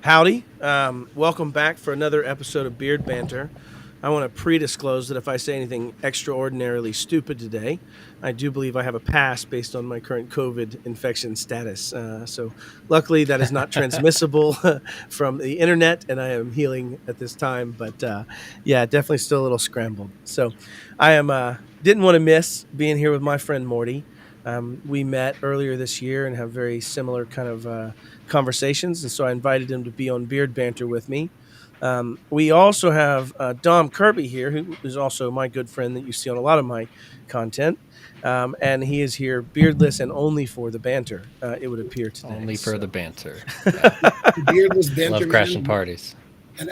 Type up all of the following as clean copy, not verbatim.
Howdy. Welcome back for another episode of Beard Banter. I want to pre-disclose that if I say anything extraordinarily stupid today, I do believe I have a pass based on my current COVID infection status. So luckily that is not transmissible from the internet and I am healing at this time. But yeah, definitely still a little scrambled. So I am didn't want to miss being here with my friend Morty. We met earlier this year and have very similar kind of conversations. And so I invited him to be on Beard Banter with me. We also have Dom Kirby here, who is also my good friend that you see on a lot of my content. And he is here beardless and only for the banter, it would appear today. Only for the So, banter. Yeah. Beardless banter, Love crashing man. parties.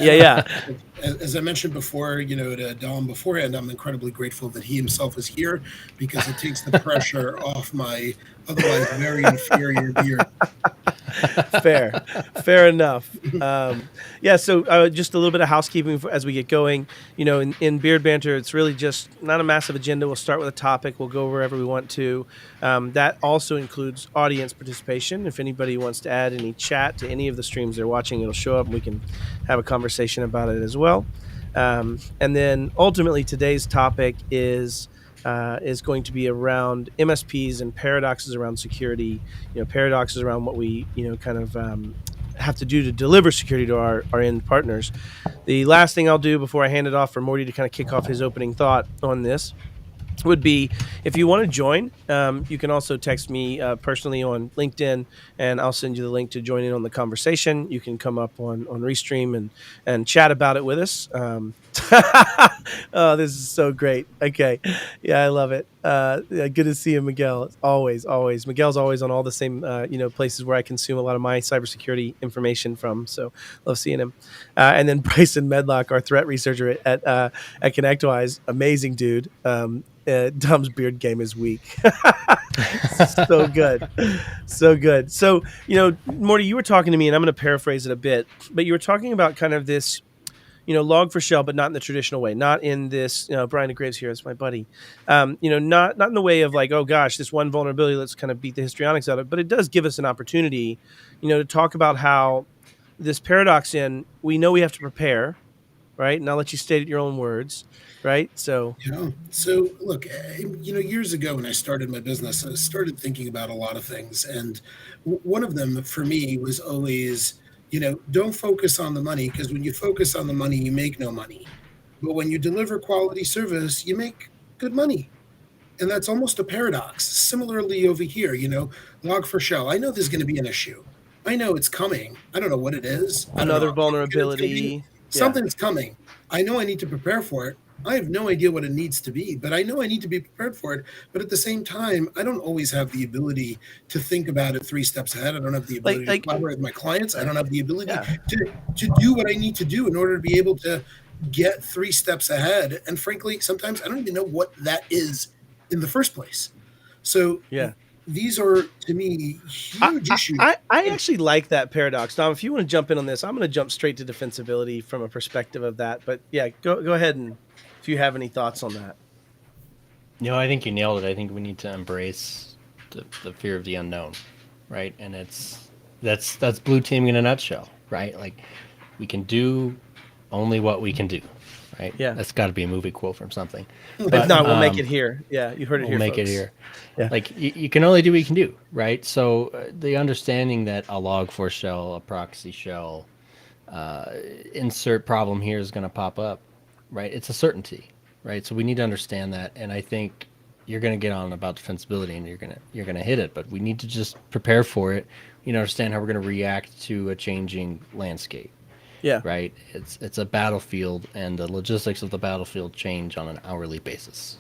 yeah, And yeah. as I mentioned before, to Dom beforehand, I'm incredibly grateful that he himself is here because it takes the pressure off my otherwise very inferior beard. Fair, fair enough. Yeah, so just a little bit of housekeeping as we get going. In Beard Banter, it's really just not a massive agenda. We'll start with a topic. We'll go wherever we want to. That also includes audience participation. If anybody wants to add any chat to any of the streams they're watching, it'll show up and we can have a conversation about it as well. And then ultimately, today's topic is going to be around MSPs and paradoxes around security. Paradoxes around what we kind of have to do to deliver security to our end partners. The last thing I'll do before I hand it off for Morty to kind of kick off his opening thought on this would be, if you want to join, you can also text me personally on LinkedIn, and I'll send you the link to join in on the conversation. You can come up on Restream and chat about it with us. Oh, this is so great. Okay, yeah, I love it. Yeah, good to see you, Miguel. Always. Miguel's always on all the same places where I consume a lot of my cybersecurity information from. So love seeing him. And then Bryson Medlock, our threat researcher at ConnectWise, amazing dude. Dom's beard game is weak. So good. So good. So, Morty, you were talking to me, and I'm going to paraphrase it a bit, but you were talking about kind of this, log for shell, but not in the traditional way, not in this, Brian DeGraves here, it's my buddy, not in the way of like, oh gosh, this one vulnerability, let's kind of beat the histrionics out of it, but it does give us an opportunity, to talk about how this paradox we know we have to prepare, right? And I'll let you state it in your own words, right? So, So look, years ago when I started my business, I started thinking about a lot of things, and one of them for me was always, don't focus on the money, because when you focus on the money, you make no money. But when you deliver quality service, you make good money. And that's almost a paradox. Similarly, over here, log for shell. I know there's going to be an issue. I know it's coming. I don't know what it is. I don't know another how big it's going to be. vulnerability. Yeah. Something's coming. I know I need to prepare for it. I have no idea what it needs to be, but I know I need to be prepared for it. But at the same time, I don't always have the ability to think about it 3 steps ahead. I don't have the ability to collaborate with my clients. I don't have the ability to do what I need to do in order to be able to get 3 steps ahead. And frankly, sometimes I don't even know what that is in the first place. So Yeah. these are, to me, huge issues. I actually like that paradox. Dom, if you want to jump in on this, I'm going to jump straight to defensibility from a perspective of that. But yeah, go ahead, and if you have any thoughts on that. I think you nailed it. I think we need to embrace the fear of the unknown, right? And that's blue teaming in a nutshell, right? Like, we can do only what we can do, right? Yeah. That's got to be a movie quote from something. If not, we'll make it here. Yeah, you heard it here, We'll make folks. it here. Yeah. Like, you can only do what you can do, right? So the understanding that a log4 shell, a proxy shell, insert problem here is going to pop up, right? It's a certainty, right? So we need to understand that, and I think you're going to get on about defensibility, and you're gonna hit it, but we need to just prepare for it. Understand how we're going to react to a changing landscape. Yeah. Right. It's a battlefield, and the logistics of the battlefield change on an hourly basis.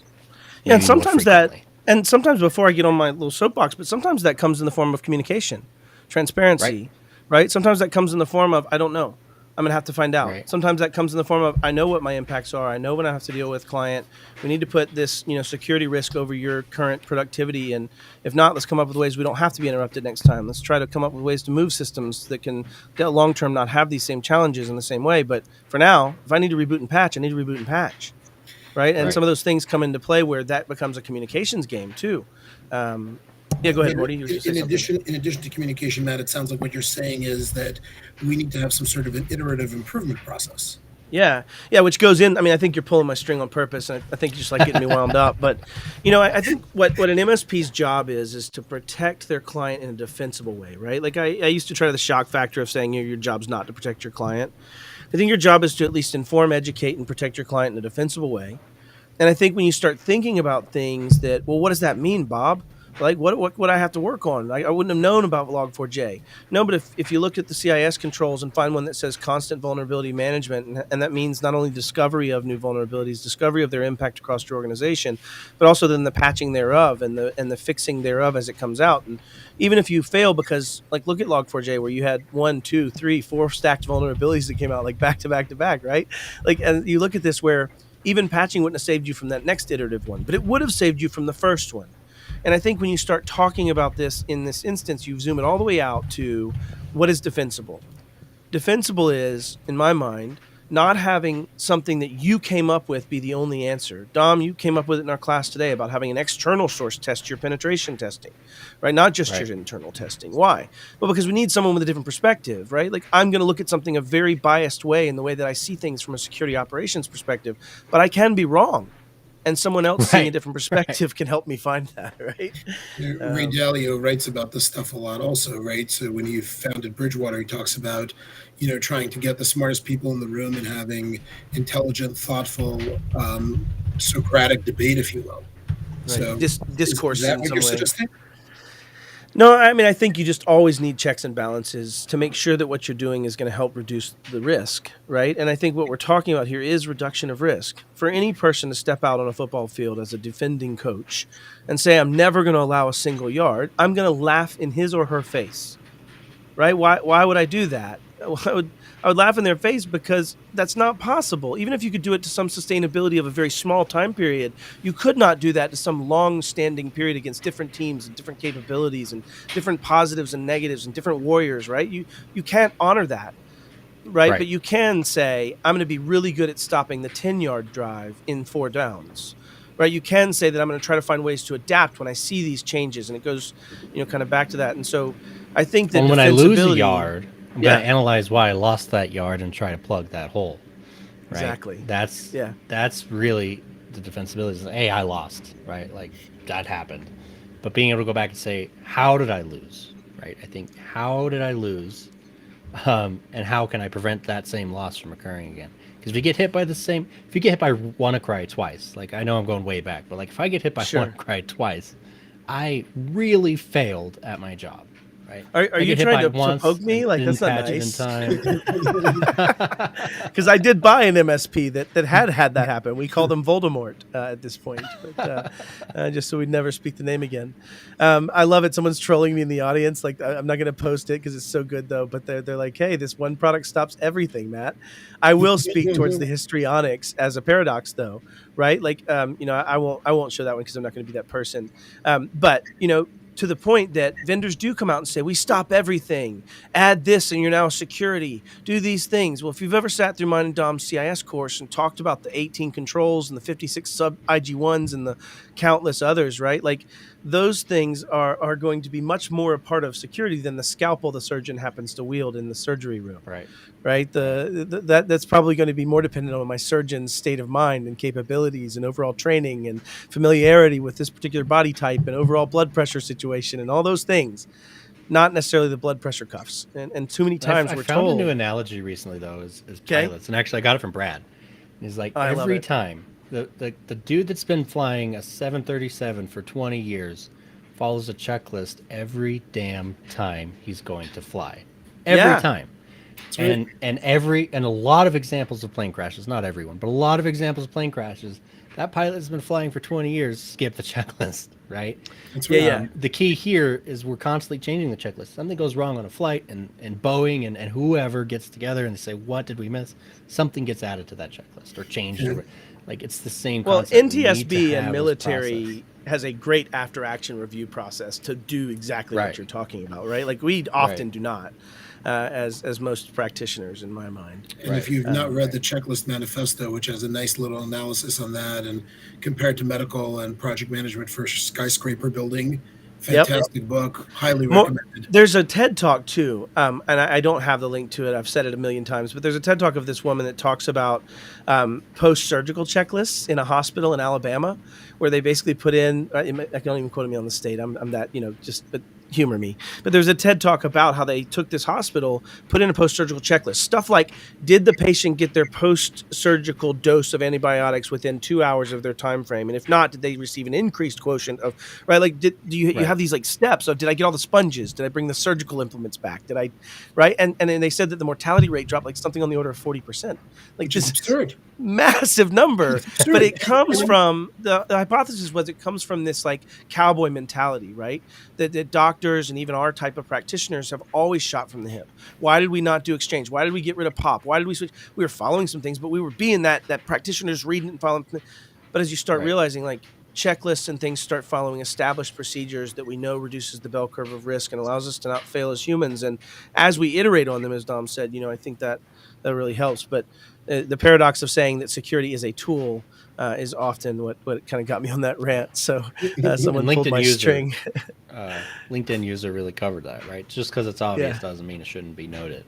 Yeah, and Maybe more sometimes before I get on my little soapbox, but sometimes that comes in the form of communication, transparency, right? Sometimes that comes in the form of, I don't know, I'm going to have to find out. Right. Sometimes that comes in the form of, I know what my impacts are. I know when I have to deal with client. We need to put this, security risk over your current productivity. And if not, let's come up with ways we don't have to be interrupted next time. Let's try to come up with ways to move systems that can, long-term, not have these same challenges in the same way. But for now, if I need to reboot and patch, I need to reboot and patch. Right. And some of those things come into play where that becomes a communications game too. Yeah, go ahead, Morty. You were going to say something. In addition to communication, Matt, it sounds like what you're saying is that we need to have some sort of an iterative improvement process. Yeah, which goes in. I mean, I think you're pulling my string on purpose, and I think you just like getting me wound up. But, I think what an MSP's job is to protect their client in a defensible way, right? Like I used to try the shock factor of saying your job's not to protect your client. I think your job is to at least inform, educate, and protect your client in a defensible way. And I think when you start thinking about things that, well, what does that mean, Bob? Like, what would I have to work on? I wouldn't have known about Log4j. No, but if you look at the CIS controls and find one that says constant vulnerability management, and that means not only discovery of new vulnerabilities, discovery of their impact across your organization, but also then the patching thereof and the fixing thereof as it comes out. And even if you fail, because like look at Log4j where you had 1, 2, 3, 4 stacked vulnerabilities that came out like back to back to back, right? Like, and you look at this where even patching wouldn't have saved you from that next iterative one, but it would have saved you from the first one. And I think when you start talking about this in this instance, you zoom it all the way out to what is defensible. Defensible is, in my mind, not having something that you came up with be the only answer. Dom, you came up with it in our class today about having an external source test your penetration testing, right? Not just your internal testing. Why? Well, because we need someone with a different perspective, right? Like I'm going to look at something a very biased way in the way that I see things from a security operations perspective, but I can be wrong. And someone else seeing a different perspective can help me find that, right? Ray Dalio writes about this stuff a lot also, right? So when he founded Bridgewater, he talks about, trying to get the smartest people in the room and having intelligent, thoughtful, Socratic debate, if you will. Right. So discourse is that in what some you're way. suggesting? No, I mean, I think you just always need checks and balances to make sure that what you're doing is going to help reduce the risk, right? And I think what we're talking about here is reduction of risk. For any person to step out on a football field as a defending coach and say, I'm never going to allow a single yard, I'm going to laugh in his or her face, right? Why would I do that? I would laugh in their face because that's not possible. Even if you could do it to some sustainability of a very small time period, you could not do that to some long-standing period against different teams and different capabilities and different positives and negatives and different warriors, right? You can't honor that, right? But you can say, I'm going to be really good at stopping the 10-yard drive in 4 downs, right? You can say that I'm going to try to find ways to adapt when I see these changes, and it goes, kind of back to that. And so I think that when I lose a yard, I'm going to analyze why I lost that yard and try to plug that hole. Right? Exactly. That's really the defensibility. Hey, I lost, right? Like that happened. But being able to go back and say, how did I lose? Right? I think, how did I lose? And how can I prevent that same loss from occurring again? Because if you get hit by WannaCry twice, like I know I'm going way back, but like if I get hit by WannaCry twice, I really failed at my job. Right. Are you trying to poke me? Like that's not nice. Because I did buy an MSP that had that happen. We call them Voldemort at this point, but, just so we'd never speak the name again. I love it. Someone's trolling me in the audience. Like I'm not going to post it because it's so good though. But they're like, hey, this one product stops everything, Matt. I will speak towards the histrionics as a paradox though, right? Like I won't show that one because I'm not going to be that person. But to the point that vendors do come out and say, we stop everything, add this and you're now security, do these things. Well, if you've ever sat through mine and Dom's CIS course and talked about the 18 controls and the 56 sub IG1s and the countless others, right? Like those things are going to be much more a part of security than the scalpel the surgeon happens to wield in the surgery room. Right. That's probably going to be more dependent on my surgeon's state of mind and capabilities and overall training and familiarity with this particular body type and overall blood pressure situation and all those things, not necessarily the blood pressure cuffs. And too many times we're told. I found a new analogy recently though, is pilots, and actually I got it from Brad. He's like, every time the dude that's been flying a 737 for 20 years follows a checklist every damn time he's going to fly. Every time. And a lot of examples of plane crashes, not everyone, but a lot of examples of plane crashes, that pilot has been flying for 20 years, skip the checklist, right? That's right. The key here is we're constantly changing the checklist. Something goes wrong on a flight and Boeing and whoever gets together and they say, what did we miss? Something gets added to that checklist or changed. Like it's the same concept. Well, NTSB and military has a great after action review process to do exactly what you're talking about, right? Like we often do not. As most practitioners, in my mind. And if you've not read the Checklist Manifesto, which has a nice little analysis on that, and compared to medical and project management for skyscraper building, Yep. Fantastic book, highly More, recommended. there's a TED Talk too, and I don't have the link to it. I've said it a million times, but there's a TED Talk of this woman that talks about post-surgical checklists in a hospital in Alabama, where they basically put in. I don't even quote me on the state. I'm that but humor me. But there's a TED Talk about how they took this hospital, put in a post-surgical checklist, stuff like, did the patient get their post-surgical dose of antibiotics within 2 hours of their time frame, and if not, did they receive an increased quotient of right? Like, do you have these like steps of, did I get all the sponges? Did I bring the surgical implements back? Did I, right? And then they said that the mortality rate dropped like something on the order of 40%. Like, this Absurd. massive number, Absurd. but it comes from the hypothesis was it comes from this like cowboy mentality, right? That doctors and even our type of practitioners have always shot from the hip. Why did we not do exchange? Why did we get rid of POP? Why did we switch? We were following some things, but we were being that practitioners reading and following. But as you start realizing, like, checklists and things start following established procedures that we know reduces the bell curve of risk and allows us to not fail as humans. And as we iterate on them, as Dom said, I think that really helps. But the paradox of saying that security is a tool is often what kind of got me on that rant. So someone pulled my string. LinkedIn user really covered that, right? Just because it's obvious doesn't mean it shouldn't be noted.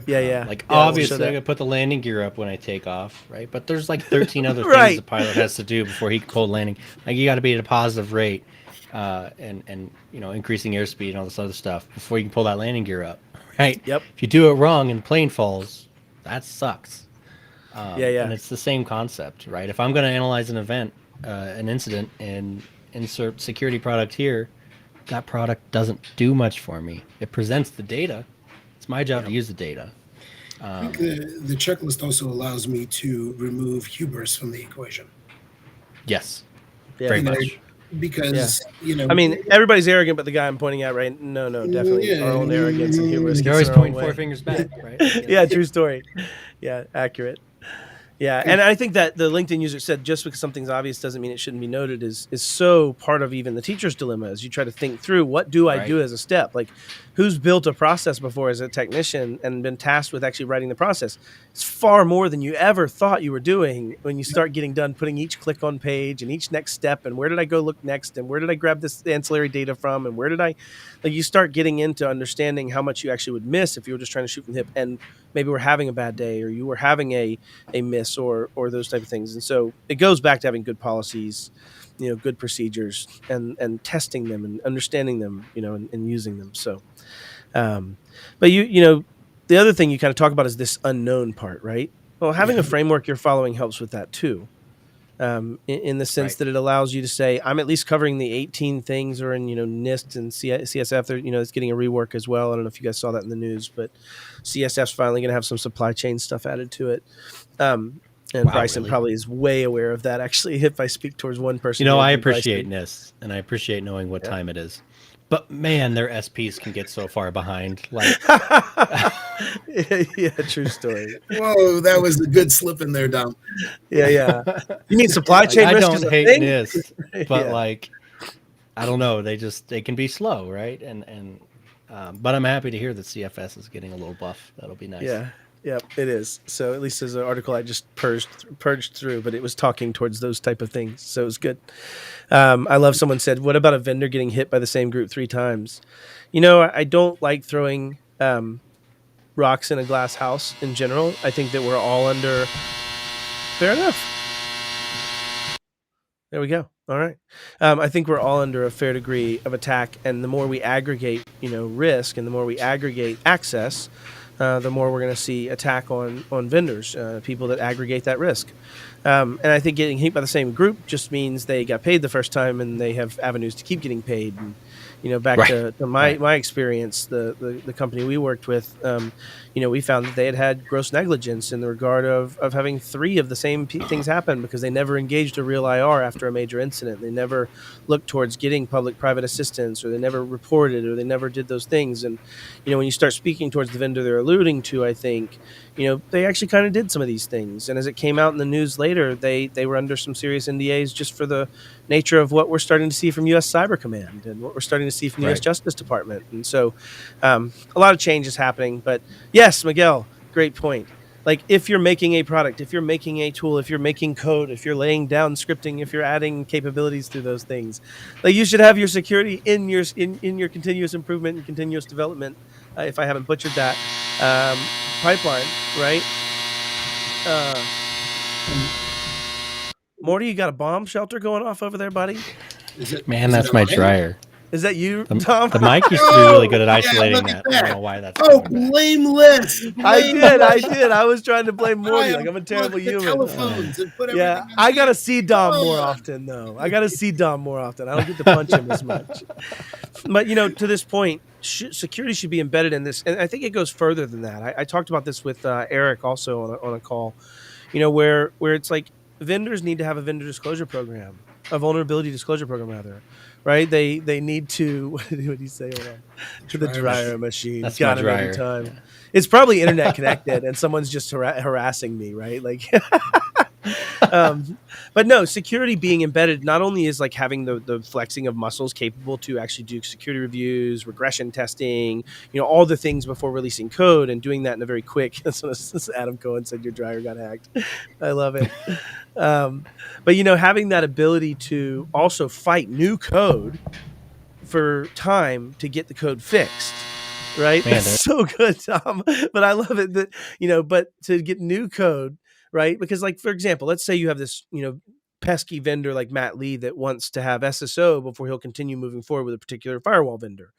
Like, obviously, I'm going to put the landing gear up when I take off, right? But there's like 13 other things the pilot has to do before he can pull landing. Like, you got to be at a positive rate and increasing airspeed and all this other stuff before you can pull that landing gear up, right? Yep. If you do it wrong and the plane falls, that sucks. And it's the same concept, right? If I'm going to analyze an event, an incident, and insert security product here, that product doesn't do much for me. It presents the data. It's my job to use the data. I think the checklist also allows me to remove hubris from the equation. Yes, very much. Because, I mean, everybody's arrogant, but the guy I'm pointing at, right? No, definitely our own arrogance and hubris. You're always pointing 4 fingers back, right? Yeah, true story. Yeah, accurate. Yeah, and I think that the LinkedIn user said just because something's obvious doesn't mean it shouldn't be noted is so part of even the teacher's dilemma as you try to think through, what do I do as a step? Like, who's built a process before as a technician and been tasked with actually writing the process? It's far more than you ever thought you were doing when you start getting done putting each click on page and each next step and where did I go look next and where did I grab this ancillary data from and where did I, like, you start getting into understanding how much you actually would miss if you were just trying to shoot from the hip and maybe we're having a bad day or you were having a miss or those type of things. And so it goes back to having good policies, good procedures and testing them and understanding them, and using them. So, but the other thing you kind of talk about is this unknown part, right? Well, having a framework you're following helps with that too. In the sense that it allows you to say, I'm at least covering the 18 things or in, NIST and CSF, they're, it's getting a rework as well. I don't know if you guys saw that in the news, but CSF's finally going to have some supply chain stuff added to it. And Bryson probably is way aware of that, actually, if I speak towards one person. I appreciate NIST, and I appreciate knowing what time it is. But, man, their SPs can get so far behind. Like, yeah, true story. Whoa, that was a good slip in there, Dom. Yeah. You mean supply chain risk? I don't hate NIST, but, I don't know. They can be slow, right? But I'm happy to hear that CFS is getting a little buff. That'll be nice. Yeah, it is. So at least there's an article I just purged through, but it was talking towards those type of things. So it was good. I love someone said, what about a vendor getting hit by the same group 3 times? I don't like throwing rocks in a glass house in general. I think that we're all under... Fair enough. There we go. All right. I think we're all under a fair degree of attack. And the more we aggregate, risk and the more we aggregate access, the more we're going to see attack on vendors, people that aggregate that risk. And I think getting hit by the same group just means they got paid the first time and they have avenues to keep getting paid. And, back to my experience, the company we worked with, we found that they had gross negligence in the regard of having 3 of the same things happen because they never engaged a real IR after a major incident. They never looked towards getting public-private assistance, or they never reported, or they never did those things. And, when you start speaking towards the vendor they're alluding to, I think, they actually kind of did some of these things. And as it came out in the news later, they were under some serious NDAs just for the nature of what we're starting to see from U.S. Cyber Command and what we're starting to see from the U.S. Justice Department. And so a lot of change is happening. But yes, Miguel, great point. Like if you're making a product, if you're making a tool, if you're making code, if you're laying down scripting, if you're adding capabilities to those things, like you should have your security in your continuous improvement and continuous development. If I haven't butchered that pipeline, right? Morty, you got a bomb shelter going off over there, buddy? Man, that's my dryer. Is that you, Tom? The mic used to be really good at isolating that. I don't know why that's. Oh, blameless! I did. I was trying to blame Morty. Like I'm a terrible human. Telephones and put yeah, I gotta see Dom more often, though. I gotta see Dom more often. I don't get to punch him as much. But to this point, security should be embedded in this, and I think it goes further than that. I talked about this with Eric also on a call. Where it's like vendors need to have a vendor disclosure program, a vulnerability disclosure program, rather. Right? They need to. What did he say? Hold on. To the dryer machine. That's got my him dryer. every time. Yeah. It's probably internet connected, and someone's just harassing me, right? Like, but no, security being embedded not only is like having the flexing of muscles capable to actually do security reviews, regression testing, all the things before releasing code, and doing that in a very quick. That's Adam Cohen said your dryer got hacked. I love it. But having that ability to also fight new code for time to get the code fixed, right? Man, it's so good, Tom. But I love it that but to get new code, right? Because, like, for example, let's say you have this pesky vendor like Matt Lee that wants to have SSO before he'll continue moving forward with a particular firewall vendor,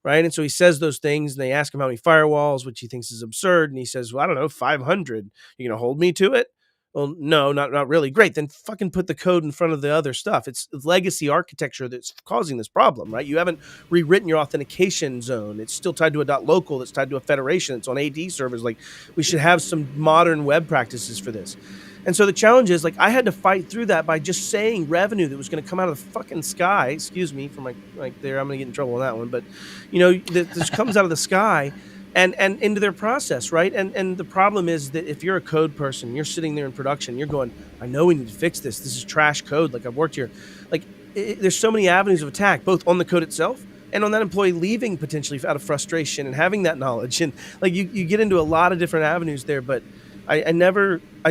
right? And so he says those things, and they ask him how many firewalls, which he thinks is absurd, and he says, "Well, I don't know, 500. You gonna hold me to it?" Well, no, not really. Great. Then fucking put the code in front of the other stuff. It's legacy architecture that's causing this problem, right? You haven't rewritten your authentication zone. It's still tied to a .local that's tied to a federation. It's on AD servers. Like, we should have some modern web practices for this. And so the challenge is, like, I had to fight through that by just saying revenue that was going to come out of the fucking sky. Excuse me for my, like, there. I'm going to get in trouble on that one. But, this comes out of the sky. And into their process, right? And the problem is that if you're a code person, you're sitting there in production, you're going, I know we need to fix this. This is trash code. Like, I've worked here. Like, there's so many avenues of attack, both on the code itself and on that employee leaving potentially out of frustration and having that knowledge. And like you get into a lot of different avenues there, but I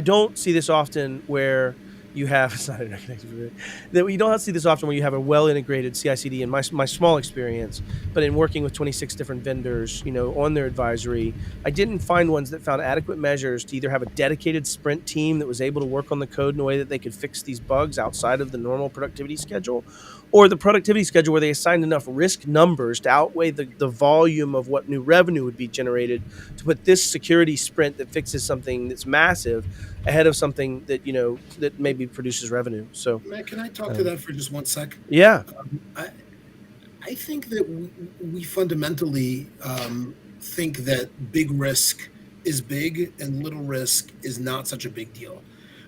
don't see this often where you have, it's not interconnected, that you don't see this often where you have a well-integrated CI/CD. In my small experience, but in working with 26 different vendors, on their advisory, I didn't find ones that found adequate measures to either have a dedicated sprint team that was able to work on the code in a way that they could fix these bugs outside of the normal productivity schedule, or the productivity schedule where they assigned enough risk numbers to outweigh the volume of what new revenue would be generated to put this security sprint that fixes something that's massive ahead of something that that maybe produces revenue. So, Matt, can I talk to that for just 1 sec? Yeah. I think that we fundamentally think that big risk is big and little risk is not such a big deal.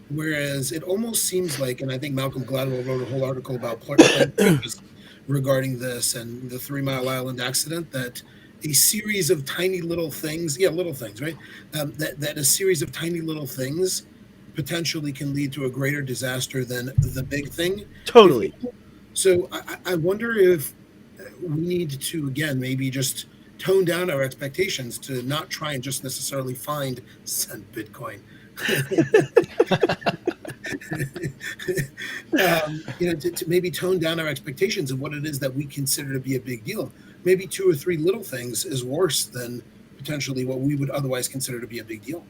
Whereas it almost seems like, and I think Malcolm Gladwell wrote a whole article about regarding this and the 3 Mile Island accident, that a series of tiny little things, little things, right? That a series of tiny little things potentially can lead to a greater disaster than the big thing. Totally. So I wonder if we need to, again, maybe just tone down our expectations to not try and just necessarily send Bitcoin. To maybe tone down our expectations of what it is that we consider to be a big deal. Maybe 2 or 3 little things is worse than potentially what we would otherwise consider to be a big deal.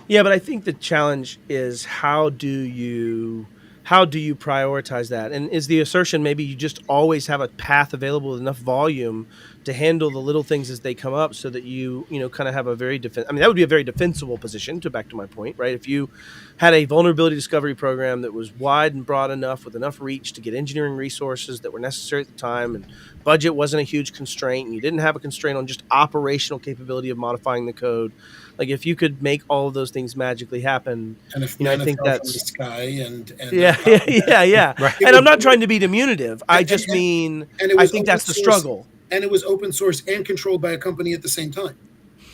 Yeah, but I think the challenge is how do you prioritize that? And is the assertion maybe you just always have a path available with enough volume to handle the little things as they come up, so that you kind of have a very that would be a very defensible position, back to my point, right? If you had a vulnerability discovery program that was wide and broad enough with enough reach to get engineering resources that were necessary at the time, and budget wasn't a huge constraint, and you didn't have a constraint on just operational capability of modifying the code, like if you could make all of those things magically happen, and if I think that's from the sky and yeah. Right. And I'm not trying to be diminutive. I just mean I think that's the struggle. And it was open source and controlled by a company at the same time.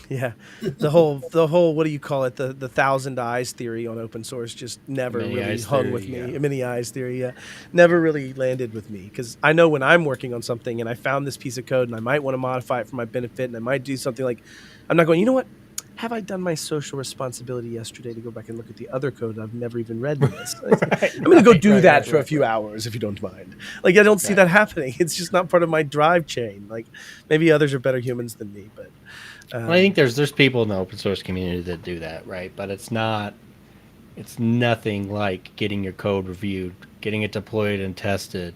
Yeah, the whole what do you call it? The 1,000 eyes theory on open source just never really hung with me. Yeah. Many eyes theory, yeah, never really landed with me, because I know when I'm working on something and I found this piece of code and I might want to modify it for my benefit, and I might do something like, I'm not going, you know what? have I done my social responsibility yesterday to go back and look at the other code I've never even read in this? I'm going to go do that for a few hours if you don't mind. Like, I don't see that happening. It's just not part of my drive chain. Like, maybe others are better humans than me, but well, I think there's people in the open source community that do that, right? But it's nothing like getting your code reviewed, getting it deployed and tested,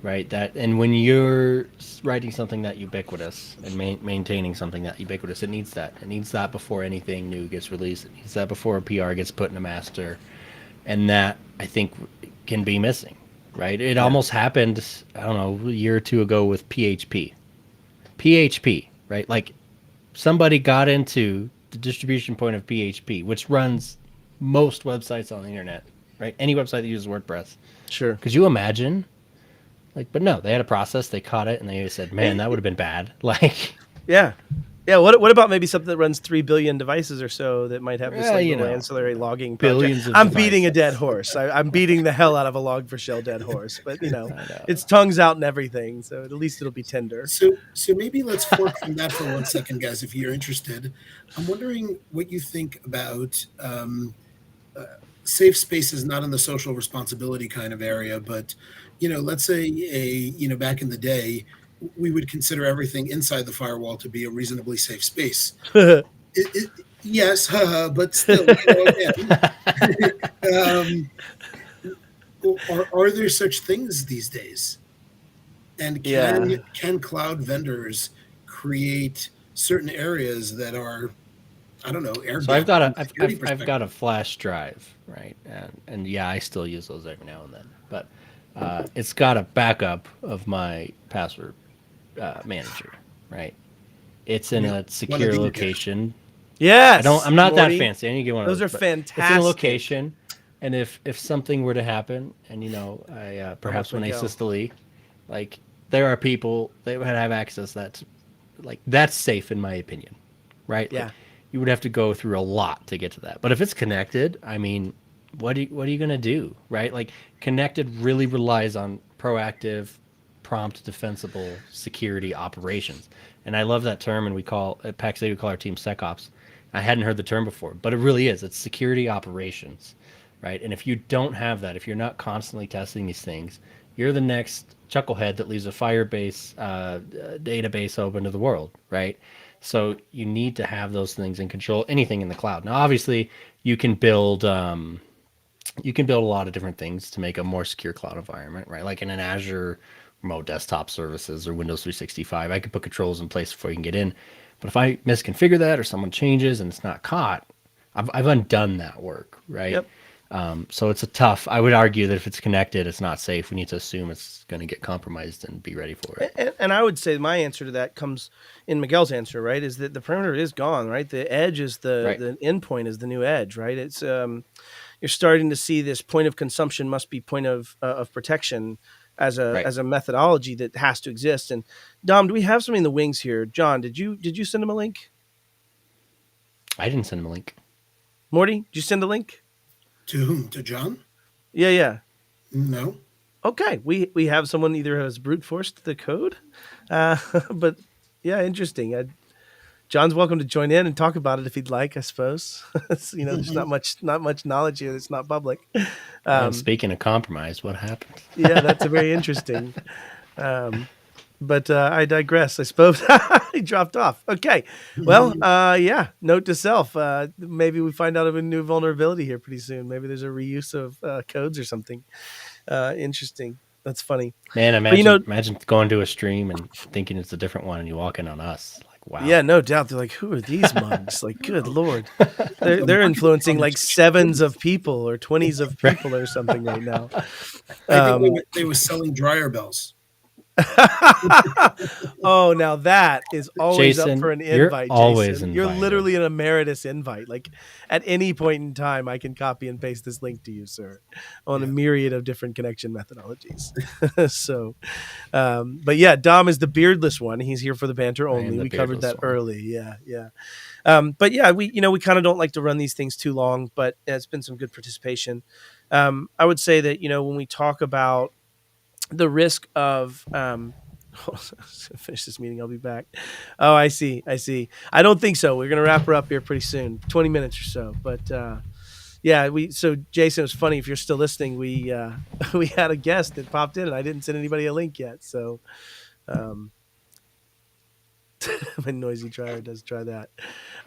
right? That, and when you're writing something that ubiquitous and maintaining something that ubiquitous, it needs that. It needs that before anything new gets released. It needs that before a PR gets put in a master, and that I think can be missing, right? It almost happened, I don't know, a year or two ago with PHP. PHP, right? Like, somebody got into the distribution point of PHP, which runs most websites on the internet, right? Any website that uses WordPress. sure. Could you imagine? Like, but no, they had a process. They caught it, and they said, "Man, that would have been bad." Like, Yeah. Yeah, what about maybe something that runs 3 billion devices or so that might have this little ancillary logging project? billions of I'm devices. beating a dead horse. I'm beating the hell out of a Log4Shell dead horse, but its tongue's out and everything, so at least it'll be tender. So maybe let's fork from that for 1 second, guys, if you're interested. I'm wondering what you think about safe spaces, not in the social responsibility kind of area, but let's say back in the day, we would consider everything inside the firewall to be a reasonably safe space. Yes, but still, are there such things these days? And can cloud vendors create certain areas that are, I don't know, air? So I've got a flash drive, right? And yeah, I still use those every now and then, but it's got a backup of my password manager, right? It's in a secure location. Yes. I'm not Morty. that fancy. I need to get one of those. Those Are fantastic. It's in a location, and if something were to happen, and I perhaps when I systole, like, there are people that would have access that's safe in my opinion, right? Yeah. Like, you would have to go through a lot to get to that. But if it's connected, I mean, what are you gonna do, right? Like, connected really relies on proactive, prompt, defensible security operations. And I love that term, and we call at PaxA, we call our team SecOps. I hadn't heard the term before, but it really is. It's security operations, right? And if you don't have that, if you're not constantly testing these things, you're the next chucklehead that leaves a Firebase database open to the world, right? So you need to have those things in control. Anything in the cloud. Now, obviously, you can build a lot of different things to make a more secure cloud environment, right? Like in an Azure remote desktop services or Windows 365, I could put controls in place before you can get in. But if I misconfigure that or someone changes and it's not caught, I've undone that work, right? Yep. So it's I would argue that if it's connected, it's not safe. We need to assume it's going to get compromised and be ready for it. And I would say my answer to that comes in Miguel's answer, right? Is that the perimeter is gone, right? The edge is the endpoint is the new edge, right? It's you're starting to see this point of consumption must be point of protection as a methodology that has to exist. And Dom, do we have something in the wings here? John, did you send him a link? I didn't send him a link. Morty, did you send a link? To whom? To John? Yeah. No. Okay, we have someone either has brute forced the code, but yeah, interesting. John's welcome to join in and talk about it if he'd like. I suppose there's not much knowledge here that's not public. And speaking of compromise, what happened? Yeah, that's a very interesting. But I digress. I suppose he dropped off. Okay, well, yeah. Note to self: maybe we find out of a new vulnerability here pretty soon. Maybe there's a reuse of codes or something. Interesting. That's funny. Man, imagine going to a stream and thinking it's a different one, and you walk in on us. Like, wow. Yeah, no doubt. They're like, who are these mugs? Like, good Lord. They're influencing like 7s of people or 20s of people or something right now. I think they were selling dryer bells. Oh, now that is always Jason, up for an invite. You're always Jason. invited. You're literally an emeritus invite. Like, at any point in time, I can copy and paste this link to you, sir, on a myriad of different connection methodologies. So, but yeah, Dom is the beardless one. He's here for the banter only. We covered that early. Yeah. But yeah, we kind of don't like to run these things too long, but it's been some good participation. I would say that when we talk about the risk of Finish this meeting. I'll be back. Oh, I see. I don't think so. We're gonna wrap her up here pretty soon, 20 minutes or so. But yeah, so Jason, it was funny if you're still listening. We we had a guest that popped in, and I didn't send anybody a link yet. So my noisy dryer does try that.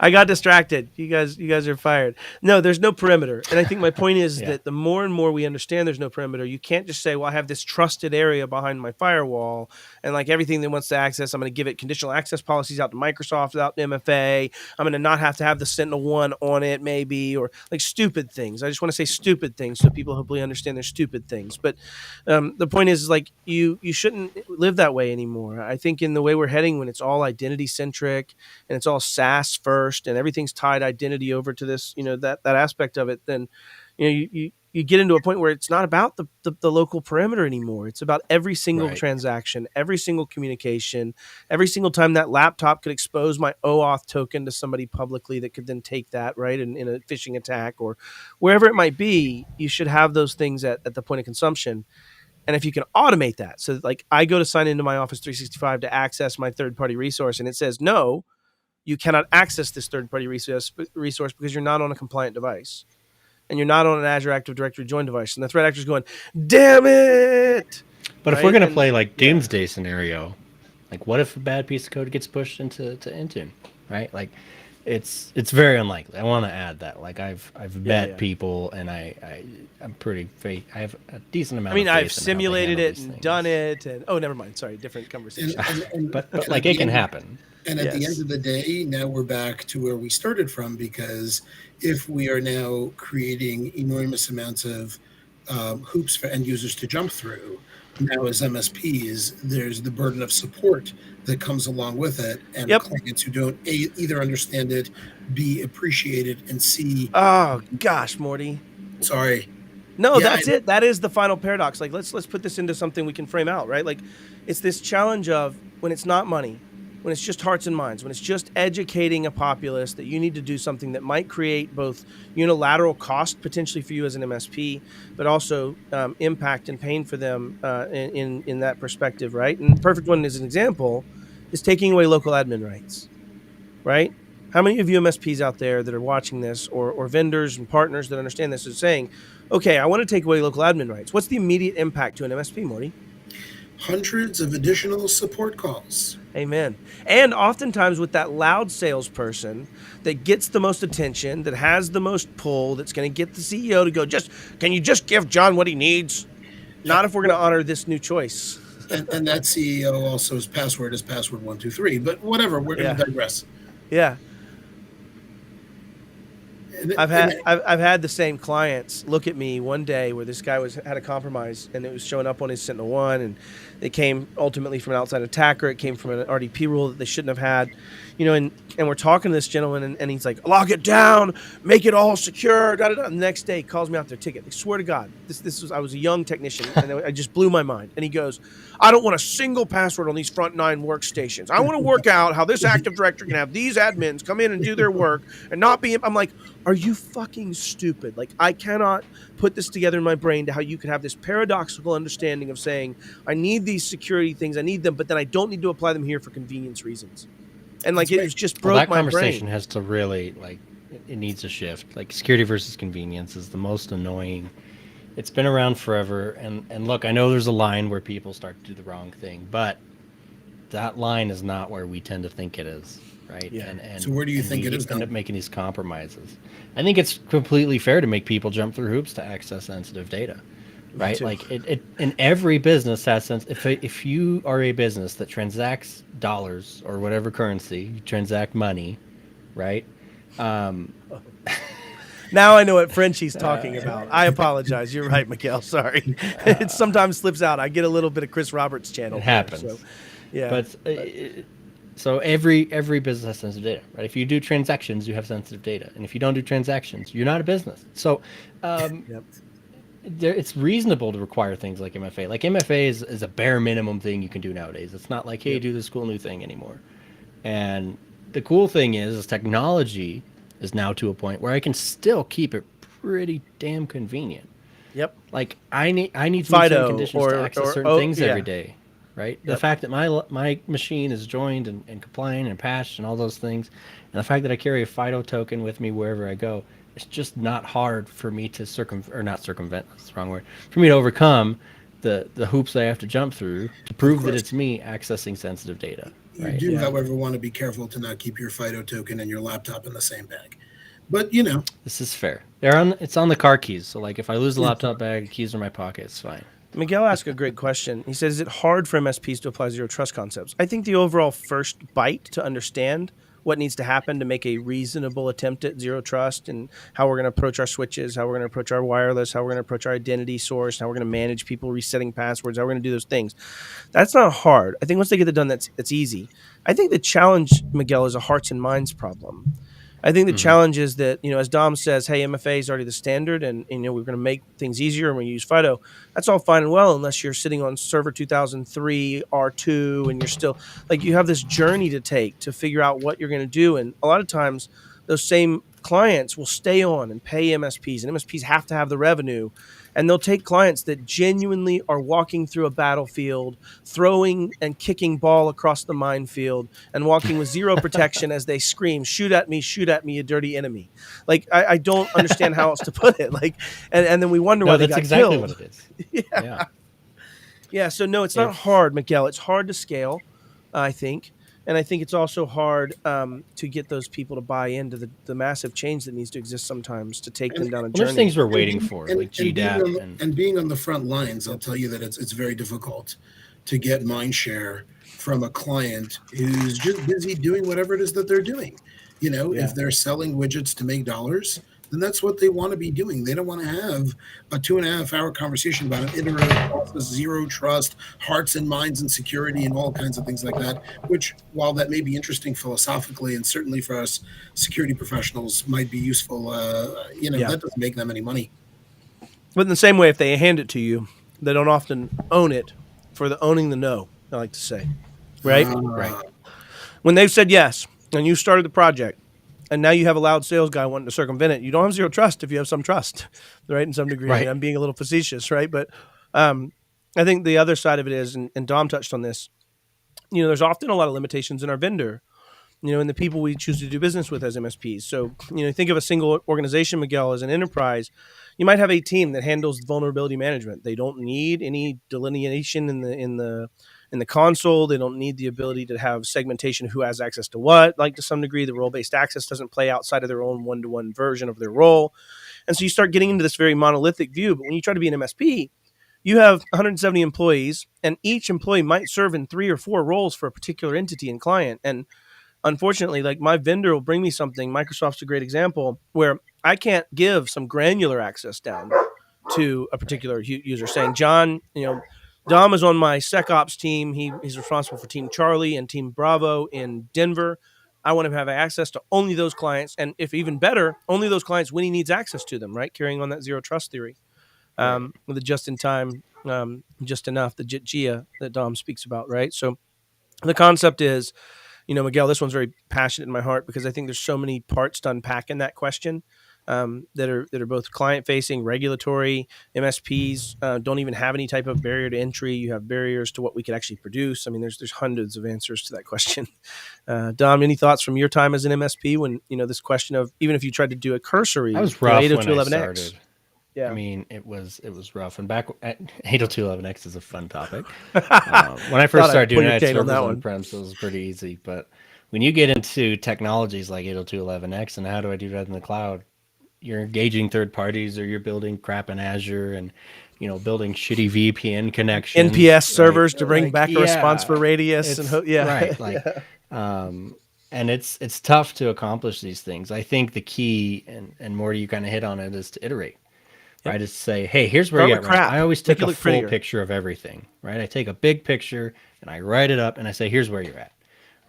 I got distracted. You guys are fired. No, there's no perimeter. And I think my point is that the more and more we understand there's no perimeter, you can't just say, well, I have this trusted area behind my firewall, and like everything that wants to access, I'm going to give it conditional access policies out to Microsoft, out to MFA. I'm going to not have to have the Sentinel-1 on it, maybe, or like stupid things. I just want to say stupid things so people hopefully understand they're stupid things. But the point is like you shouldn't live that way anymore. I think in the way we're heading, when it's all identity centric and it's all SaaS first and everything's tied identity over to this, that aspect of it, then you get into a point where it's not about the local perimeter anymore. It's about every single transaction, every single communication, every single time that laptop could expose my OAuth token to somebody publicly that could then take that, right, in a phishing attack or wherever it might be. You should have those things at the point of consumption. And if you can automate that, so like I go to sign into my Office 365 to access my third-party resource, and it says, no, you cannot access this third-party resource because you're not on a compliant device. And you're not on an Azure Active Directory join device. And the threat actor's going, damn it! But if we're going to play like doomsday scenario, like what if a bad piece of code gets pushed into Intune, right? Like it's very unlikely. I want to add that. Like I've bet people, and I'm pretty fake. I have a decent amount. I mean, of faith I've simulated it and things. done it, and never mind. Sorry, different conversation. But like it can happen. And at the end of the day, now we're back to where we started from, because if we are now creating enormous amounts of hoops for end users to jump through, now as MSPs, there's the burden of support that comes along with it, and clients who don't either understand it, B, appreciate it, and C. Oh gosh, Morty. Sorry. No, that's it. That is the final paradox. Like let's put this into something we can frame out, right? Like it's this challenge of when it's not money, when it's just hearts and minds, when it's just educating a populace that you need to do something that might create both unilateral cost potentially for you as an MSP, but also impact and pain for them in that perspective, right? And the perfect one as an example is taking away local admin rights, right? How many of you MSPs out there that are watching this, or vendors and partners that understand this, are saying, okay, I want to take away local admin rights. What's the immediate impact to an MSP, Morty? Hundreds of additional support calls. Amen. And oftentimes with that loud salesperson that gets the most attention, that has the most pull, that's going to get the CEO to go, can you just give John what he needs? Not if we're going to honor this new choice. and that CEO also is password 123. But whatever, we're going to digress. Yeah. I've had the same clients look at me one day where this guy had a compromise, and it was showing up on his Sentinel-1, and it came ultimately from an outside attacker. It came from an RDP rule that they shouldn't have had, and we're talking to this gentleman, and he's like, lock it down, make it all secure. Da, da, da. The next day, he calls me out their ticket. I swear to God, I was a young technician, and it just blew my mind. And he goes, I don't want a single password on these front 9 workstations. I want to work out how this Active Directory can have these admins come in and do their work and not be. I'm like, are you fucking stupid? Like, I cannot put this together in my brain to how you could have this paradoxical understanding of saying, I need these security things, I need them, but then I don't need to apply them here for convenience reasons. And like, it just broke my brain. That conversation has to really, like, it needs a shift. Like, security versus convenience is the most annoying. It's been around forever. And look, I know there's a line where people start to do the wrong thing, but that line is not where we tend to think it is. Right. Yeah. And so where do you think it is? End up making these compromises. I think it's completely fair to make people jump through hoops to access sensitive data. Right. Like it in every business has sense. If you are a business that transacts dollars or whatever currency, you transact money, right? Now I know what Frenchie's talking about. I apologize. You're right, Miguel. Sorry. It sometimes slips out. I get a little bit of Chris Roberts channel. It happens. So, yeah. But so every business has sensitive data, right? If you do transactions, you have sensitive data, and if you don't do transactions, you're not a business. So it's reasonable to require things like MFA. Like MFA is a bare minimum thing you can do nowadays. It's not like, hey, do this cool new thing anymore. And the cool thing is technology is now to a point where I can still keep it pretty damn convenient. Yep. Like I need FIDO certain conditions to access certain things every day. right? The fact that my machine is joined and compliant and patched and all those things, and the fact that I carry a FIDO token with me wherever I go, it's just not hard for me to not circumvent, that's the wrong word, for me to overcome the hoops I have to jump through to prove that it's me accessing sensitive data. You Right? do, however, want to be careful to not keep your FIDO token and your laptop in the same bag. But This is fair. It's on the car keys. So like if I lose the laptop bag, keys are in my pocket, it's fine. Miguel asked a great question. He says, is it hard for MSPs to apply zero trust concepts? I think the overall first bite to understand what needs to happen to make a reasonable attempt at zero trust and how we're going to approach our switches, how we're going to approach our wireless, how we're going to approach our identity source, how we're going to manage people resetting passwords, how we're going to do those things. That's not hard. I think once they get it done, that's easy. I think the challenge, Miguel, is a hearts and minds problem. I think the challenge is that, as Dom says, hey, MFA is already the standard and we're going to make things easier and we use FIDO. That's all fine and well unless you're sitting on server 2003 R2 and you're still like you have this journey to take to figure out what you're going to do. And a lot of times those same clients will stay on and pay MSPs, and MSPs have to have the revenue. And they'll take clients that genuinely are walking through a battlefield, throwing and kicking ball across the minefield, and walking with zero protection as they scream, shoot at me, you dirty enemy. Like, I don't understand how else to put it. Like, and then we wonder why they got exactly killed. What it is. Yeah. So no, it's not hard, Miguel. It's hard to scale, I think. And I think it's also hard to get those people to buy into the massive change that needs to exist sometimes to take them down a journey. There's things we're waiting for, like GDAP. And being on the front lines, I'll tell you that it's very difficult to get mind share from a client who's just busy doing whatever it is that they're doing. If they're selling widgets to make dollars, then that's what they want to be doing. They don't want to have a 2.5-hour conversation about an iterative process, zero trust, hearts and minds and security and all kinds of things like that, which, while that may be interesting philosophically and certainly for us security professionals might be useful, that doesn't make them any money. But in the same way, if they hand it to you, they don't often own it for the owning the no, I like to say. Right? Right. When they've said yes and you started the project, and now you have a loud sales guy wanting to circumvent it. You don't have zero trust if you have some trust, right? In some degree, right. I'm being a little facetious, right? But I think the other side of it is, and Dom touched on this, there's often a lot of limitations in our vendor, and the people we choose to do business with as MSPs. So, think of a single organization, Miguel, as an enterprise. You might have a team that handles vulnerability management. They don't need any delineation in the console. They don't need the ability to have segmentation of who has access to what. Like, to some degree, the role-based access doesn't play outside of their own one-to-one version of their role. And so you start getting into this very monolithic view. But when you try to be an MSP, you have 170 employees, and each employee might serve in 3 or 4 roles for a particular entity and client. And unfortunately, like, my vendor will bring me something. Microsoft's a great example where I can't give some granular access down to a particular user saying, John, Dom is on my SecOps team. He's responsible for Team Charlie and Team Bravo in Denver. I want to have access to only those clients. And if even better, only those clients when he needs access to them, right? Carrying on that zero trust theory. With the just-in-time, just enough, the JIT-GIA that Dom speaks about, right? So the concept is, Miguel, this one's very passionate in my heart because I think there's so many parts to unpack in that question. That are both client-facing, regulatory. MSPs don't even have any type of barrier to entry. You have barriers to what we could actually produce. I mean, there's hundreds of answers to that question. Dom, any thoughts from your time as an MSP when this question of even if you tried to do a cursory? I was rough when I 802.11x. started. Yeah, I mean, it was rough. And back at 802.11x is a fun topic. When I first started doing it, servers on-prem, so it was pretty easy. But when you get into technologies like 802.11x and how do I do that in the cloud? You're engaging third parties, or you're building crap in Azure, and building shitty VPN connections, NPS servers to bring back a response for Radius, and it's tough to accomplish these things. I think the key, and Morty, you kind of hit on it, is to iterate. Right, is to say, hey, here's where you're at. Right? I always take a full picture of everything. Right, I take a big picture and I write it up, and I say, here's where you're at.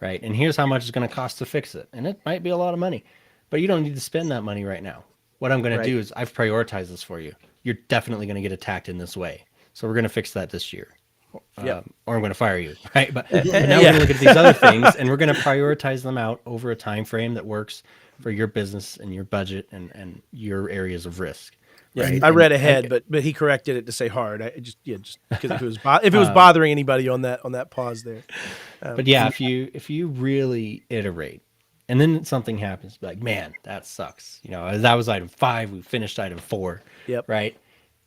Right, and here's how much it's going to cost to fix it, and it might be a lot of money, but you don't need to spend that money right now. What I'm going to do is I've prioritized this for you. You're definitely going to get attacked in this way. So we're going to fix that this year. Or I'm going to fire you. Right. But now we're going to look at these other things, and we're going to prioritize them out over a time frame that works for your business and your budget and your areas of risk. Yeah, right? I read And ahead, but he corrected it to say hard. I just because if it was bothering anybody on that pause there. but yeah, if you really iterate, and then something happens, be like, man, that sucks. That was item 5. We finished item 4, Yep. right?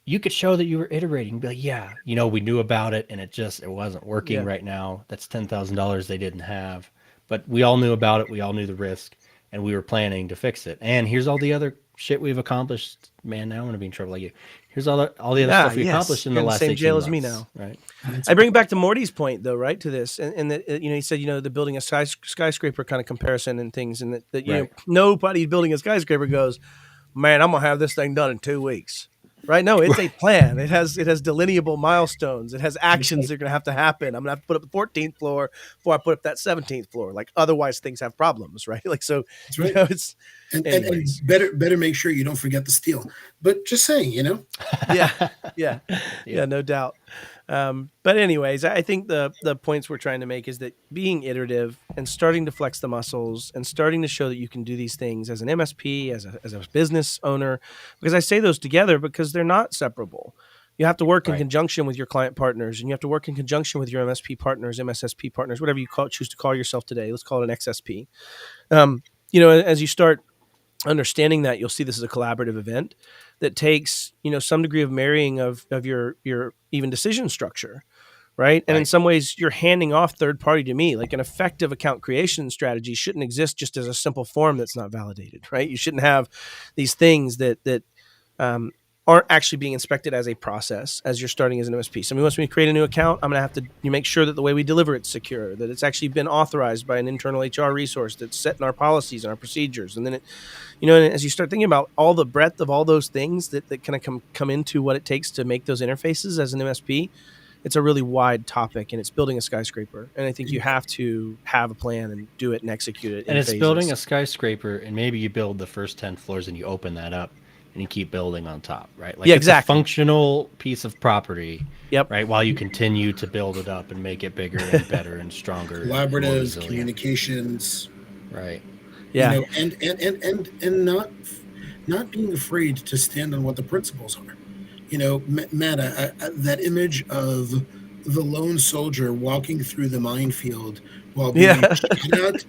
You could show that you were iterating. Be like, yeah, we knew about it, and it wasn't working Yeah. right now. That's $10,000 they didn't have, but we all knew about it. We all knew the risk, and we were planning to fix it. And here's all the other shit we've accomplished. Man, now I'm gonna be in trouble like you. Here's all the other stuff we accomplished in You're the in the last same 18 jail months, as me now. right? I bring it back to Morty's point, though, right? To this, and that he said, the building a skyscraper kind of comparison and things, and that Right. nobody building a skyscraper goes, man, I'm gonna have this thing done in 2 weeks, right? No, it's a plan. It has delineable milestones. It has actions that are gonna have to happen. I'm gonna have to put up the 14th floor before I put up that 17th floor. Like otherwise, things have problems, right? Like so, That's right. it's and anyways. better make sure you don't forget the steel. But just saying, yeah, no doubt. But anyways, I think the points we're trying to make is that being iterative and starting to flex the muscles and starting to show that you can do these things as an MSP, as a business owner, because I say those together because they're not separable. You have to work in conjunction with your client partners, and you have to work in conjunction with your MSP partners, MSSP partners, whatever you choose to call yourself today. Let's call it an XSP. As you start understanding that, you'll see this as a collaborative event that takes some degree of marrying of your even decision structure, right? And in some ways you're handing off third party to me. Like an effective account creation strategy shouldn't exist just as a simple form that's not validated, right? You shouldn't have these things that aren't actually being inspected as a process as you're starting as an MSP. Somebody wants me to create a new account. I'm going to have to make sure that the way we deliver it's secure, that it's actually been authorized by an internal HR resource that's set in our policies and our procedures. And then and as you start thinking about all the breadth of all those things that kind of come into what it takes to make those interfaces as an MSP, it's a really wide topic, and it's building a skyscraper. And I think you have to have a plan and do it and execute it. And it's building a skyscraper, and maybe you build the first 10 floors and you open that up and you keep building on top, right? Like it's a functional piece of property, right? While you continue to build it up and make it bigger and better and stronger. Collaborative communications. Right. Yeah. And not being afraid to stand on what the principles are. Matt, that image of the lone soldier walking through the minefield while being shot at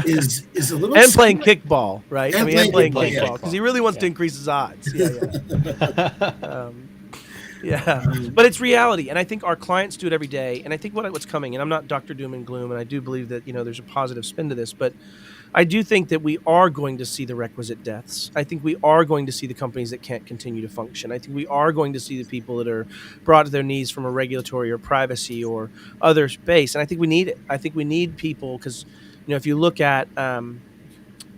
is a little and playing kickball, right? And playing playing kickball because he really wants to increase his odds. But it's reality, and I think our clients do it every day. And I think what's coming, and I'm not Dr. Doom and Gloom, and I do believe that there's a positive spin to this, but I do think that we are going to see the requisite deaths. I think we are going to see the companies that can't continue to function. I think we are going to see the people that are brought to their knees from a regulatory or privacy or other space. And I think we need it. I think we need people because, if you look at,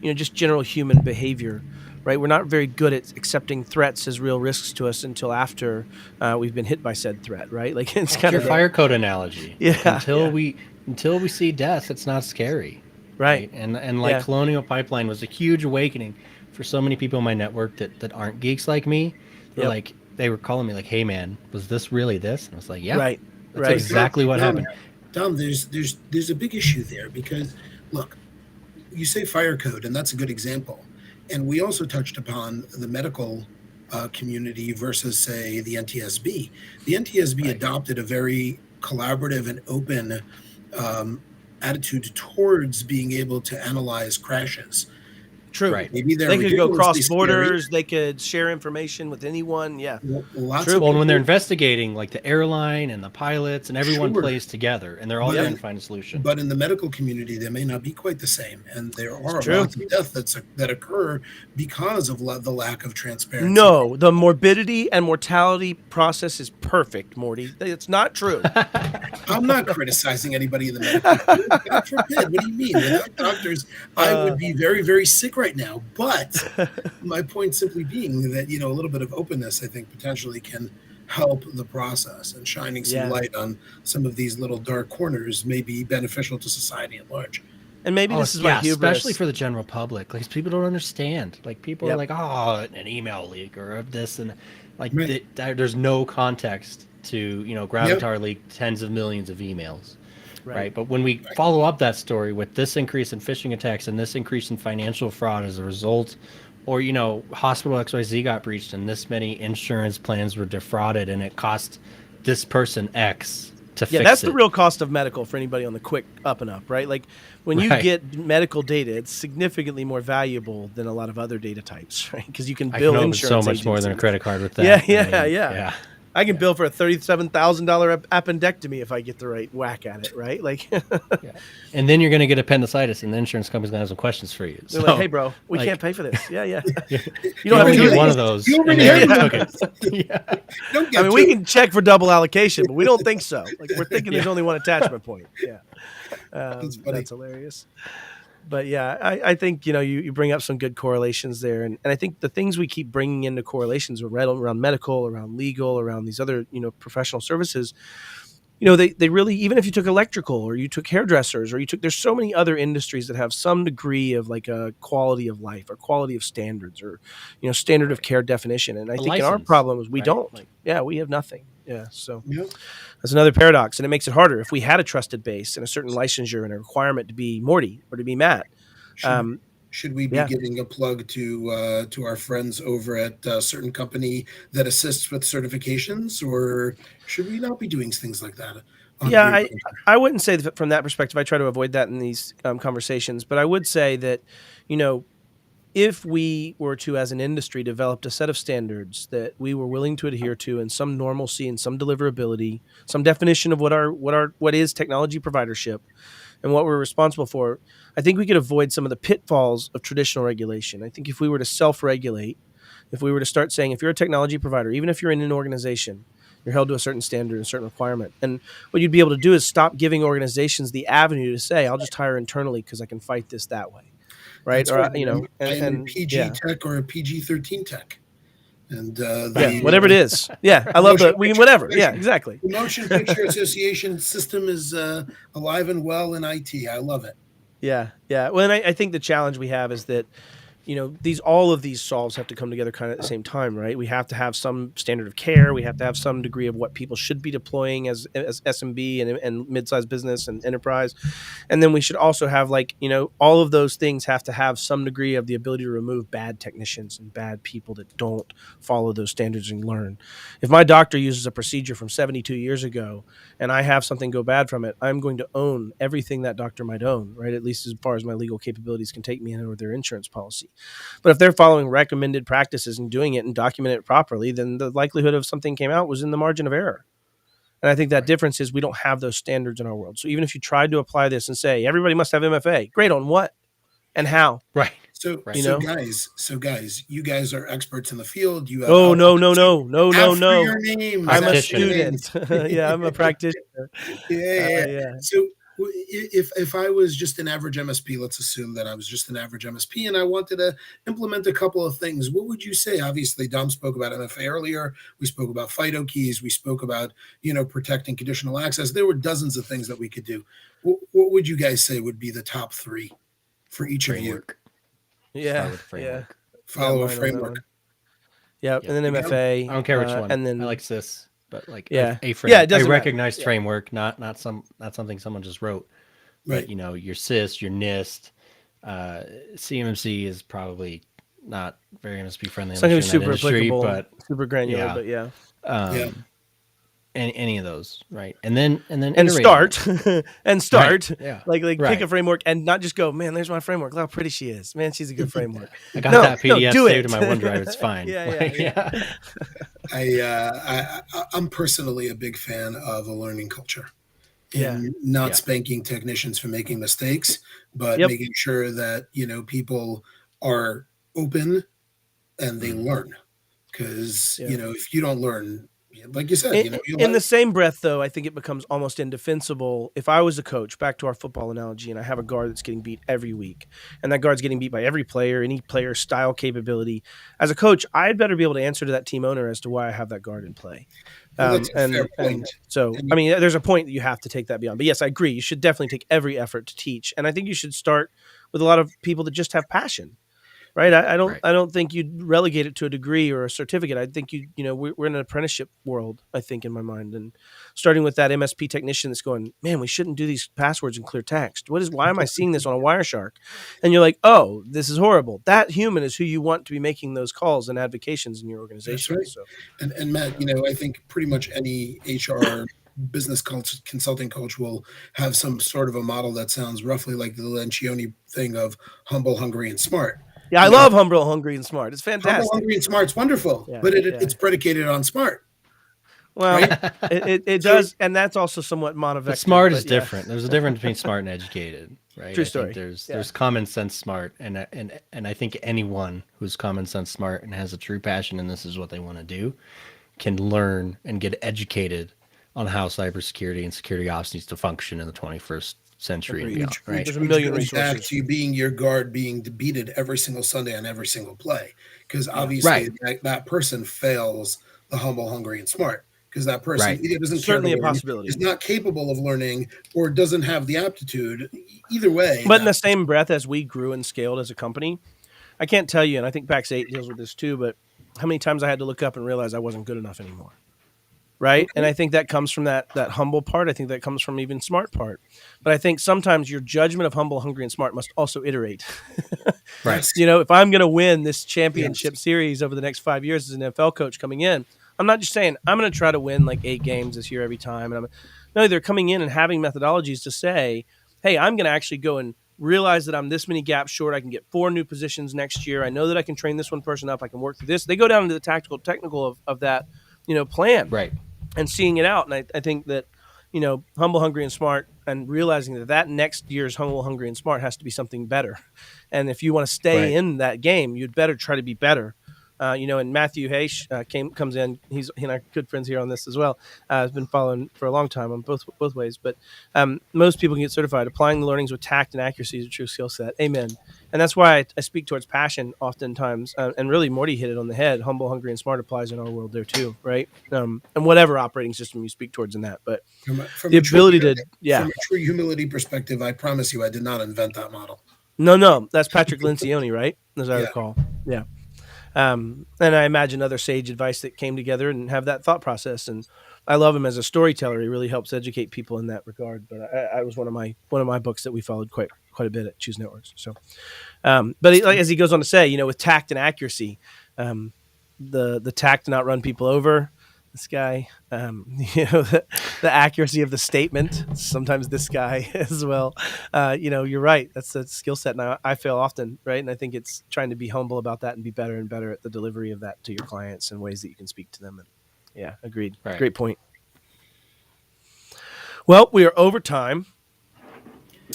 just general human behavior, right? We're not very good at accepting threats as real risks to us until after we've been hit by said threat, right? Like it's kind of your fire code analogy. Yeah. Until we see death, it's not scary. Right. And Colonial Pipeline was a huge awakening for so many people in my network that aren't geeks like me. They were calling me like, hey man, was this really this? And I was like, yeah, that's exactly what happened. Dom, there's a big issue there because look, you say fire code, and that's a good example. And we also touched upon the medical community versus, say, the NTSB. The NTSB adopted a very collaborative and open attitude towards being able to analyze crashes. True. Right. Maybe they could go cross borders. They could share information with anyone. Yeah. True. Well, when they're investigating, like the airline and the pilots and everyone plays together, and they're all trying to find a solution. But in the medical community, they may not be quite the same, and there are lots of deaths that occur because of the lack of transparency. No, the morbidity and mortality process is perfect, Morty. It's not true. I'm not criticizing anybody in the medical community. God forbid. What do you mean? Without doctors, I would be very, very sick right now. But my point simply being that, a little bit of openness, I think, potentially can help the process, and shining some light on some of these little dark corners may be beneficial to society at large. And maybe this is why hubris, especially for the general public, like people don't understand. Like people are like, oh, an email leak or this, and like there's no context to Gravatar leaked tens of millions of emails. Right. But when we follow up that story with this increase in phishing attacks and this increase in financial fraud as a result Or, hospital XYZ got breached and this many insurance plans were defrauded and it cost this person X to fix it. Yeah, that's the real cost of medical for anybody on the quick up and up, right? Like when you get medical data, it's significantly more valuable than a lot of other data types, right? Because you can bill insurance so much more than a credit card with that. Yeah. I can bill for a $37,000 appendectomy if I get the right whack at it, right? Like, and then you're going to get appendicitis, and the insurance company's going to have some questions for you. They're like, "Hey, bro, we can't pay for this." Yeah. You don't have to do one of those. You already have it. I mean, we can check for double allocation, but we don't think so. Like, we're thinking there's only one attachment point. Yeah, that's hilarious. But yeah, I think, you bring up some good correlations there. And I think the things we keep bringing into correlations around medical, around legal, around these other, professional services, they really, even if you took electrical or you took hairdressers or there's so many other industries that have some degree of like a quality of life or quality of standards or, standard of care definition. And I think in our problem is we don't. We have nothing. Yeah. So that's another paradox. And it makes it harder. If we had a trusted base and a certain licensure and a requirement to be Morty or to be Matt. Should we be giving a plug to our friends over at a certain company that assists with certifications, or should we not be doing things like that? I wouldn't say that from that perspective. I try to avoid that in these conversations. But I would say that, if we were to, as an industry, developed a set of standards that we were willing to adhere to and some normalcy and some deliverability, some definition of what is technology providership and what we're responsible for, I think we could avoid some of the pitfalls of traditional regulation. I think if we were to self-regulate, if we were to start saying, if you're a technology provider, even if you're in an organization, you're held to a certain standard, a certain requirement. And what you'd be able to do is stop giving organizations the avenue to say, I'll just hire internally because I can fight this that way. Right. Or, and PG tech or a PG-13 tech. And whatever it is. Yeah. I love whatever. Yeah, exactly. The Motion Picture Association system is alive and well in IT. I love it. Yeah. Yeah. Well, and I think the challenge we have is that, all of these solves have to come together kind of at the same time, right? We have to have some standard of care. We have to have some degree of what people should be deploying as SMB and mid-sized business and enterprise. And then we should also have all of those things have to have some degree of the ability to remove bad technicians and bad people that don't follow those standards and learn. If my doctor uses a procedure from 72 years ago and I have something go bad from it, I'm going to own everything that doctor might own, right? At least as far as my legal capabilities can take me in or their insurance policy. But if they're following recommended practices and doing it and documenting it properly, then the likelihood of something came out was in the margin of error. And I think that difference is we don't have those standards in our world. So even if you tried to apply this and say, everybody must have MFA, great, on what and how? Right. So guys, you guys are experts in the field. You have no. Your name. I'm a student. Yeah, I'm a practitioner. Yeah. So if I was just an average MSP, let's assume that I was just an average MSP and I wanted to implement a couple of things, what would you say? Obviously, Dom spoke about MFA earlier. We spoke about FIDO keys. We spoke about, protecting conditional access. There were dozens of things that we could do. What would you guys say would be the top three for each of you? Yeah. Follow a framework. Yeah. And then MFA. I don't care which one. And then I like CIS. But a framework. Yeah, it doesn't a recognized matter. framework, not something someone just wrote. Right. But your CIS, your NIST, CMMC is probably not very MSP friendly. It's not going to be super industry, applicable, but super granular. But yeah. Any of those, right? And then start Right. Yeah. like pick a framework and not just go, man, there's my framework. Look how pretty she is. Man, she's a good framework. I got that PDF saved to my OneDrive. It's fine. Yeah. I'm personally a big fan of a learning culture. Not spanking technicians for making mistakes, but making sure that people are open and they learn. Because if you don't learn, like you said, in the same breath, though, I think it becomes almost indefensible. If I was a coach, back to our football analogy, and I have a guard that's getting beat every week, and that guard's getting beat by every player, any player style capability. As a coach, I'd better be able to answer to that team owner as to why I have that guard in play. That's a fair point. So, there's a point that you have to take that beyond. But yes, I agree. You should definitely take every effort to teach. And I think you should start with a lot of people that just have passion. right? Right. I don't think you'd relegate it to a degree or a certificate. I think we're in an apprenticeship world, I think, in my mind. And starting with that MSP technician that's going, man, we shouldn't do these passwords in clear text. Why am I seeing this on a Wireshark? And you're like, oh, this is horrible. That human is who you want to be making those calls and advocations in your That's organization. right. So And Matt, I think pretty much any HR business consulting coach will have some sort of a model that sounds roughly like the Lencioni thing of humble, hungry, and smart. yeah, I love humble, hungry, and smart. It's Humble, fantastic. hungry, and smart's wonderful, Yeah, but yeah. it's predicated on smart. Well, Right? it So- does, and that's also somewhat monovector. But smart is but yeah. different. There's a difference between smart and educated, right? True I story. think Yeah. there's common sense smart, and I think anyone who's common sense smart and has a true passion and this is what they want to do can learn and get educated on how cybersecurity and security ops needs to function in the 21st century and beyond, right? There's a million Which goes back resources. to you being your guard being defeated every single Sunday on every single play, because obviously Right. that person fails the humble, hungry, and smart. Because that person Right. either doesn't Certainly care a to learn, possibility. is not capable of learning, or doesn't have the aptitude. Either way, But in the same breath, as we grew and scaled as a company, I can't tell you, and I think PAX 8 deals with this too, but how many times I had to look up and realize I wasn't good enough anymore. Right. Okay. And I think that comes from that humble part. I think that comes from even smart part. But I think sometimes your judgment of humble, hungry, and smart must also iterate. Right. Yes. If I'm going to win this championship series over the next 5 years as an NFL coach coming in, I'm not just saying I'm going to try to win like 8 games this year every time. And no, they're coming in and having methodologies to say, hey, I'm going to actually go and realize that I'm this many gaps short. I can get 4 new positions next year. I know that I can train this one person up. I can work through this. They go down into the technical of that, plan. Right. And seeing it out. And I think that, humble, hungry, and smart, and realizing that next year's humble, hungry, and smart has to be something better. And if you want to stay in that game, you'd better try to be better. And Matthew Haish comes in. He's our good friends here on this as well. Has been following for a long time on both ways. But most people can get certified. Applying the learnings with tact and accuracy is a true skill set. Amen. And that's why I speak towards passion oftentimes. And really, Morty hit it on the head. Humble, hungry, and smart applies in our world there too, right? And whatever operating system you speak towards in that. But From the ability to, from a true humility perspective, I promise you, I did not invent that model. No, that's Patrick Lencioni, right? As I Yeah. recall. Yeah. And I imagine other sage advice that came together and have that thought process. And I love him as a storyteller. He really helps educate people in that regard. But I was one of my books that we followed quite a bit at Choose Networks. So, as he goes on to say, with tact and accuracy, the tact to not run people over. This guy, the accuracy of the statement. Sometimes this guy as well. You're right. That's a skill set, and I fail often, right? And I think it's trying to be humble about that and be better and better at the delivery of that to your clients and ways that you can speak to them. And yeah, agreed. Right. Great point. Well, we are over time.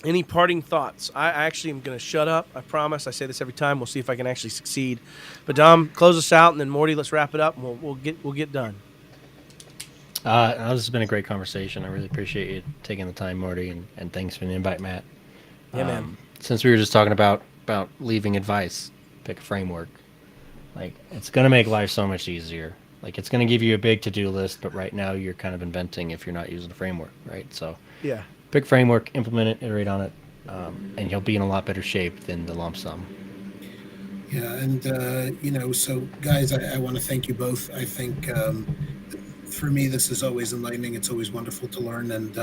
Any parting thoughts? I actually am going to shut up. I promise. I say this every time. We'll see if I can actually succeed. But Dom, close us out, and then Morty, let's wrap it up, and we'll get done. This has been a great conversation. I really appreciate you taking the time, Morty, and thanks for the invite, Matt. Yeah, man. Since we were just talking about leaving advice, pick a framework. Like, it's going to make life so much easier. Like, it's going to give you a big to-do list, but right now you're kind of inventing if you're not using a framework, right? So Yeah. pick framework, implement it, iterate on it, and you'll be in a lot better shape than the lump sum. Yeah, and so guys, I want to thank you both. I think for me, this is always enlightening. It's always wonderful to learn, and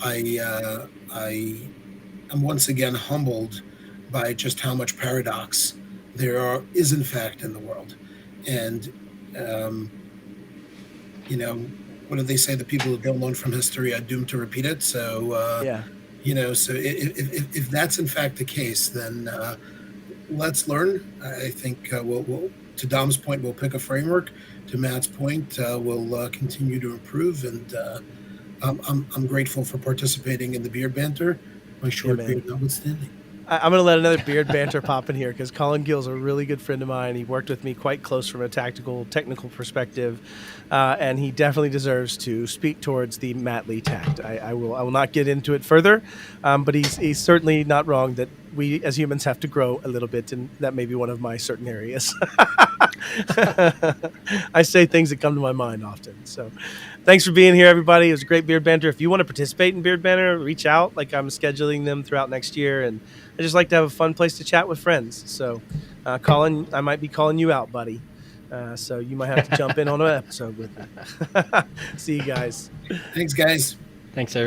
I am once again humbled by just how much paradox there is in fact in the world. And what do they say? The people who don't learn from history are doomed to repeat it. So Yeah. so if that's in fact the case, then let's learn. I think we'll to Dom's point, we'll pick a framework. To Matt's point, we'll continue to improve, and I'm grateful for participating in the Beard Banter. My short man. beard notwithstanding. I'm going to let another Beard Banter pop in here because Colin Gill's a really good friend of mine. He worked with me quite close from a technical perspective, and he definitely deserves to speak towards the Matt Lee tact. I will not get into it further, but he's certainly not wrong that we as humans have to grow a little bit, and that may be one of my certain areas. I say things that come to my mind often. So thanks for being here, everybody. It was a great Beard Banter. If you want to participate in Beard Banter, reach out. Like, I'm scheduling them throughout next year, and I just like to have a fun place to chat with friends. So, Colin, I might be calling you out, buddy. So you might have to jump in on an episode with me. See you guys. Thanks, guys. Thanks, everyone.